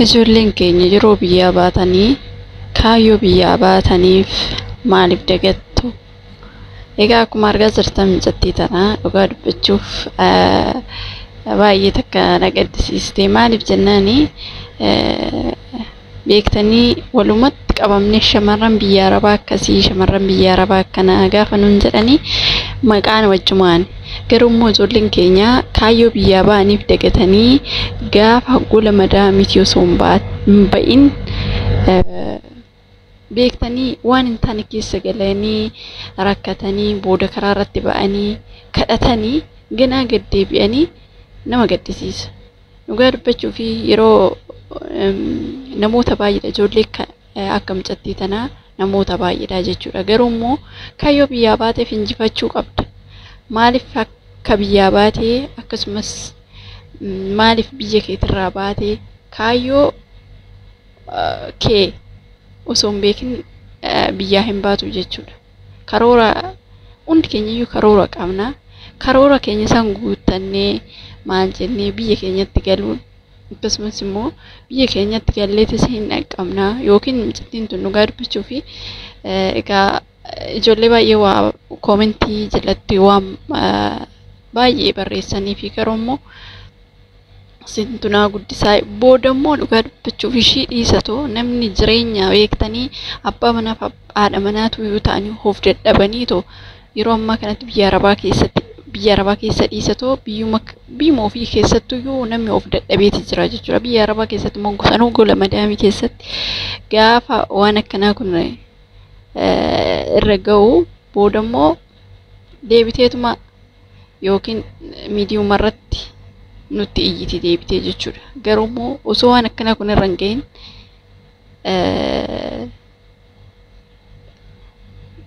Ijoolleen keenya yeroo biyyaa baatanii kaayyoo biyyaa baataniif maaliif dagattu? Egaa akkuma argaa jirtan jettii tana dhugaa dubbachuuf baay'ee takka na gaddisiiste. Maaliif jennaani beektanii walumatti qabamne shamarran biyya Arabaa akkasii shamarran biyya Arabaa akkana gaafa nuun jedhanii maqaan wajjumaan garuu immoo ijoolleen keenya kaayyoo biyyaa ba'aniif dagatanii gaafa gola madaa miti osoo hin ba'in beektanii waan hin taane keessa galanii rakkatanii booda karaa irratti ba'anii kadhatanii ganaa gad deebi'anii nama gaddisiisa. Dhugaa dubbachuu fi yeroo namoota baay'eedha ijoollee akka mucattii tanaa namoota baay'eedha jechuudha. Garuu immoo kaayyoo biyyaa baateef injifachuu qabda. Maaliif akka biyyaa baatee akkasumas maaliif biyya keetirraa baatee kaayyoo kee osoo hin beekin biyyaa hin baatu jechuudha. Karoora hundi keenyayyuu karoora qabna. Karoora keenya san guuttannee maal jennee biyya keenyatti galuun akkasumas immoo biyya keenyatti galleetis hin dhaqqabna yookiin mucattiin tun dhugaa dubbachuu fi egaa ijoollee baay'ee waa koomentii jalatti waan baay'ee barreessanii fi garuu immoo sintunaa guddisaa booda immoo dhugaa dubbachuuf ishii dhiisatoo namni jireenya beektanii abbaa manaaf haadha manaatu yoo ta'anii of dadhabanii too yeroo ammaa kanatti biyya Arabaa keessa dhiisatoo biyyuma ofii keessattuyyuu namni of dadhabeeti jira jechuudha. Biyya Arabaa keessatti immoo gosanuu gola madaamii keessatti gaafa waan akkanaa kun irra ga'u booda immoo deebiteetuma yookiin miidiyuma irratti nutti iyyiti deebitee jechuudha. Garuu immoo osoo waan akkanaa kun irra hin ga'in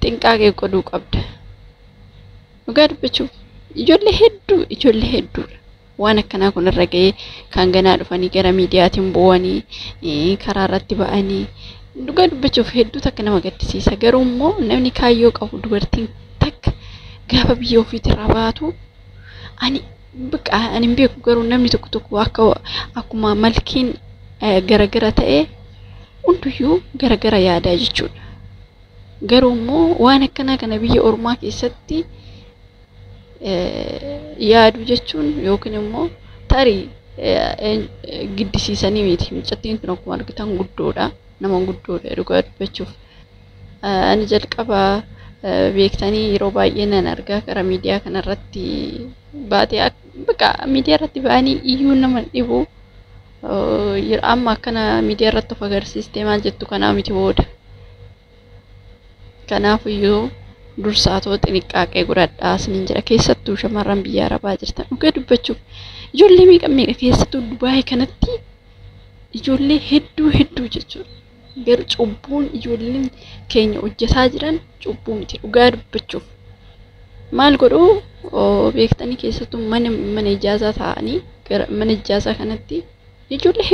xinqaaqee godhuu qabda. Dhugaa dubbachuuf ijoollee hedduu waan akkanaa kun irra ga'ee kan ganaa dhufanii gara miidiyaatiin bu'anii karaa irratti ba'anii dhugaa dubbachuuf hedduu takka nama gaddisiisa. Garuu immoo namni kaayyoo qabu dubartiin takka gaafa biyya ofiitirraa baatu ani hin beeku garuu namni tokko akkuma malkiin garagara ta'e hunduyyuu garagara yaadaa jechuudha. Garuu immoo waan akkanaa kana biyya ormaa keessatti yaadu jechuun yookiin immoo tarii giddisiisanii miti. Mucattiin kun akkuma argitan guddoodha. Nama guddoodha dhugaa dubbachuuf. Ani jalqaba beektanii yeroo baay'ee nan argaa gara miidiyaa kanarratti baatee miidiyaa irratti ba'anii iyyuu nama dhibu amma akkana miidiyaa irratti of agarsiistee maal jettu kanaa miti booda. Kanaafiyyuu dursaatoo xinqaaqee godhadhaa isiniin jedha. Keessattuu shamarran biyya Arabaa jirtan dhugaa dubbachuuf ijoollee meeqa keessattuu Dubaayii kanatti ijoollee hedduu jechuudha. Garuu cubbuun ijoolleen keenya hojjetaa jiran cubbuu miti dhugaa dubbachuuf. Maal godhuu beektanii keessattuu mana ijaazaa ta'anii gara mana ijaazaa kanatti ijoollee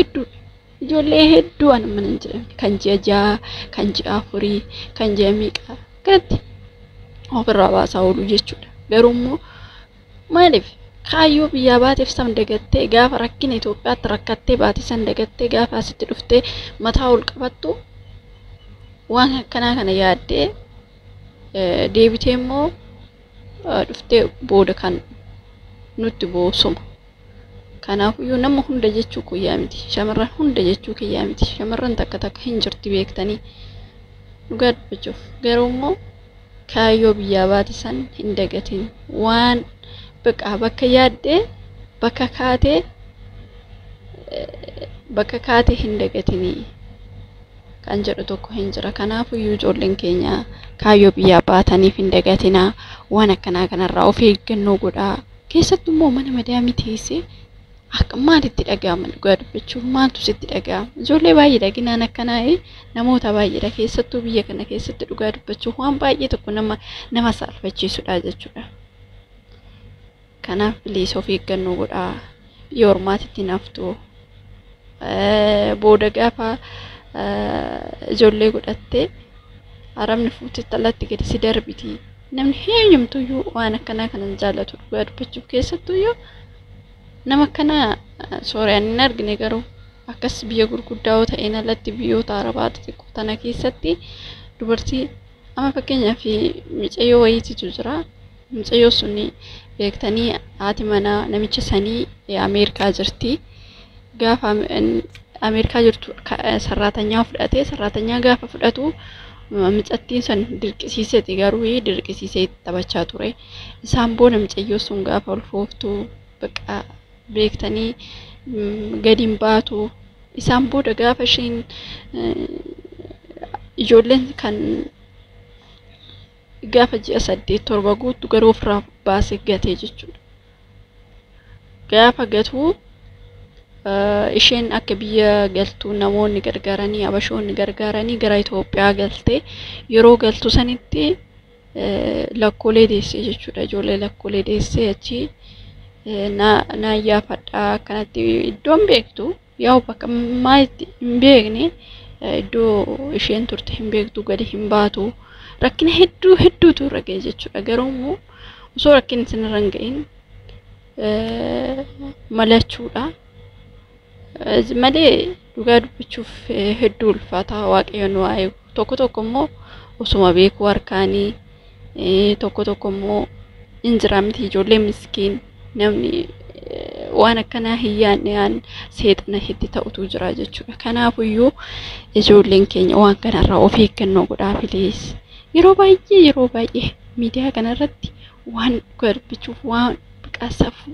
hedduu an mana hin jiran kan ji'a 6 kan ji'a 4 kan ji'a meeqa kanatti ofirraa baasaa oolu jechuudha. Garuu immoo maaliif kaayyoo biyyaa baateef san dagattee gaafa rakkina Itoophiyaatti rakkattee baate san dagattee gaafa asitti dhuftee mataa ol qabattu waan akkanaa kana yaaddee deebitee immoo dhuftee booda kan nutti boosoma. Kanaafiyyuu nama hunda jechuu kiyyaa miti. Shamarran hunda jechuu kiyyaa miti. Shamarran takka hin jirti beektanii dhugaa dubbachuuf. Garuu immoo kaayyoo biyyaa baate san hin dagatin. Waan bakka yaaddee bakka kaatee hin dagatinii kan jedhu tokko hin jira. Kanaafiyyuu ijoolleen keenya kaayyoo biyyaa baataniif hin dagatinaa. Waan akkanaa kanarraa of eeggannoo godhaa. Keessattuu immoo mana madaamii teessee akka maalitti dhaga'ama dhugaa dubbachuuf maaltu sitti dhaga'ama? Ijoollee baay'ee dhaginaan akkanaa namoota baay'eedha keessattuu biyya kana keessatti dhugaa dubbachuuf waan baay'ee tokko nama saalfachiisudha jechuudha. Kanaaf biliisa of eeggannoo godhaa. Biyya ormaatitti naftu booda gaafa ijoollee godhattee arabni fuutee talatti gadi si darbiti. Namni heeyyamtuyyuu waan akkanaa kanan jaallatu dhugaa dubbachuuf keessattuyyuu nama kana sooriyaan hin argine garuu akkas biyya gurguddaa ta'een alatti biyyoota Arabaa xixiqqoo tana keessatti dubartii amma fakkeenyaaf micayyoo wayiitu jira. Micayyoo suni beektanii haati manaa namicha sanii Ameerikaa jirti. Gaafa Ameerikaa jirtu sarratanyaa fudhatee sarratanyaa gaafa fudhatu micattiin san dirqisiiseeti garuu dirqisiisee taphachaa ture. Isaan booda micayyoo sun gaafa ulfooftu baqa beektanii gadiin baatu. Isaan booda gaafa isheen ijoolleen kan gaafa ji'a 8-7 guutu garuu ofirraa baasee gatee jechuudha. Gaafa gatuu isheen akka biyya galtuu namoonni gargaaranii abashoonni gargaaranii gara Itoophiyaa galtee yeroo galtu sanitti lakkoolee deessee jechuudha. Ijoollee lakkoolee deessee achi na iyyaafadhaa kanatti iddoon beektu yaa bakka maalitti hin beekne iddoo isheen turte hin beektu gadi hin baatu. Rakkina hedduutu irra ga'e jechuudha. Garuu immoo osoo rakkinni isin irra hin ga'in malachuudha. Malee dhugaa dubbachuuf hedduu ulfaataa Waaqayyoon waa'ee tokko immoo osuma beekuu harkaanii tokko immoo injira miti ijoollee miskiin namni waan akkanaa hin yaadne seexana itti ta'utu jira jechuudha. Kanaafiyyuu ijoolleen keenya waan kanarraa of eeggannoo godhaa filees. Yeroo baay'ee miidiyaa kanarratti waan dubbachuuf waan biqaasafu.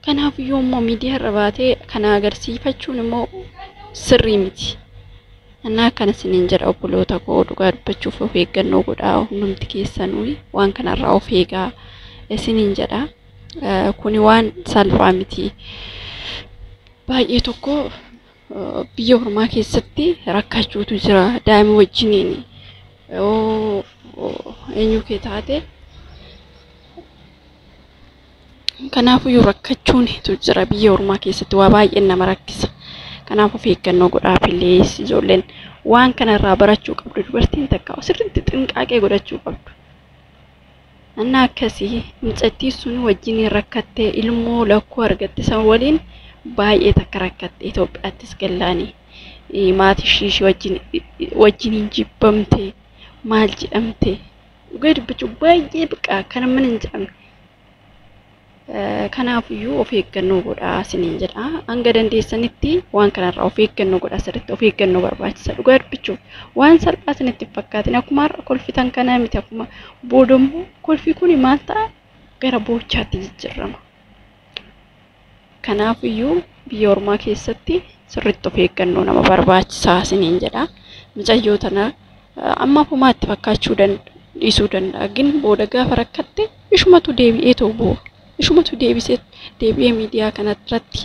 Kanaafiyyuu immoo miidiyaa irra baatee kana agarsiifachuun immoo sirrii miti. Annaa kana isiniin jedha obboloota koo dhugaa dubbachuuf of eeggannoo godhaa hundumti keessanuu waan kanarraa of eegaa isiniin jedha. Kuni waan salphaa miti. Baay'ee tokko biyya ormaa keessatti rakkachuutu jira daa'ima wajjiniin. Eenyu kee taate kanaafiyyuu rakkachuun jira biyya ormaa keessatti waa baay'ee nama rakkisa. Kanaaf of eeggannoo godhaa filees ijoolleen waan kanarraa barachuu qabdu. Dubartiin takka sirriitti xinqaaqee godhachuu qabdu. Annaa akkasii micattii sun wajjin rakkattee ilmoo lakkoo argatte san waliin baay'ee takka rakkatte Itoophiyaattis gallaanii maatii ishii wajjin jibbamte maal jedhamte dhugaa dubbachuuf baay'ee biqaa kana mana hin jedhamne. Kanaafiyyuu of eeggannoo godhaa isiniin jedha. Hanga dandeessanitti waan kanarraa of eeggannoo godhaa sirriitti of eeggannoo barbaachisa. Dhugaa dubbachuuf waan salphaa isinitti fakkaatin akkuma har'a kolfitan kana miti akkuma boodammoo kolfii kun maal ta'a gara boochaatti jijjiirama. Kanaafiyyuu biyya ormaa keessatti sirriitti of eeggannoo nama barbaachisaa isiniin jedha. Micayyoo tana amma fumaatti fakkaachuu dhiisuu danda'a. Gin booda gaafa rakkatte ishumatu deebi'ee ta'uu ishumatu deebi'ee miidiyaa kanarratti